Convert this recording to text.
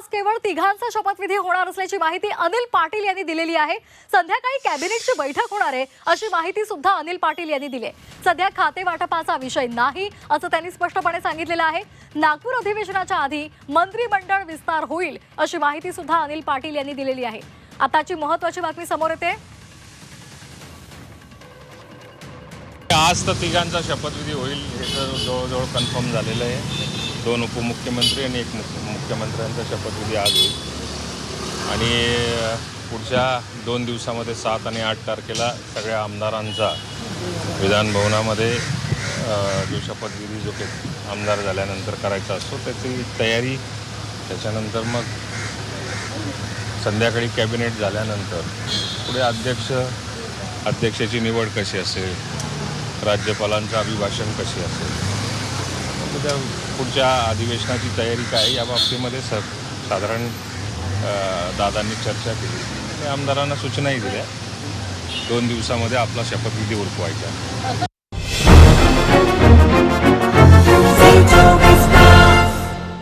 आज केवळ तिघांचा शपथविधी होणार असल्याची माहिती अनिल पाटील यांनी दिलेली आहे। संध्याकाळी कॅबिनेटची बैठक होणार आहे अशी माहिती सुद्धा अनिल पाटील यांनी दिली आहे। सध्या खाते वाटपाचा विषय नाही असं त्यांनी स्पष्टपणे सांगितलेलं आहे। नागपूर अधिवेशनाच्या आधी मंत्रिमंडळ विस्तार होईल अशी माहिती सुद्धा अनिल पाटील यांनी दिलेली आहे। आताची महत्त्वाची बातमी समोर येते। आज तर तिघांचा शपथविधी होईल हे तर जवळजवळ कन्फर्म झालेलं आहे। 2 उपमुख्यमंत्री आणि 1 मुख्यमंत्र्यांचा शपथविधी आज होईल आणि पुढच्या 2 दिवसामध्ये 7 आणि 8 तारखेला सगळ्या आमदारांचा विधान भवनामध्ये जो शपथविधी जो काही आमदार झाल्यानंतर करायचा असतो त्याची तयारी, त्याच्यानंतर मग संध्याकाळी कॅबिनेट झाल्यानंतर पुढे अध्यक्षाची निवड कशी असेल, राज्यपालांचं अभिभाषण कशी असेल, त्या पुढच्या अधिवेशनाची तयारी काय या बाबतीमध्ये साधारण दादांनी चर्चा केली आणि आमदारांना सूचनाही दिल्या 2 दिवसामध्ये आपला शपथविधी उरकवायचा।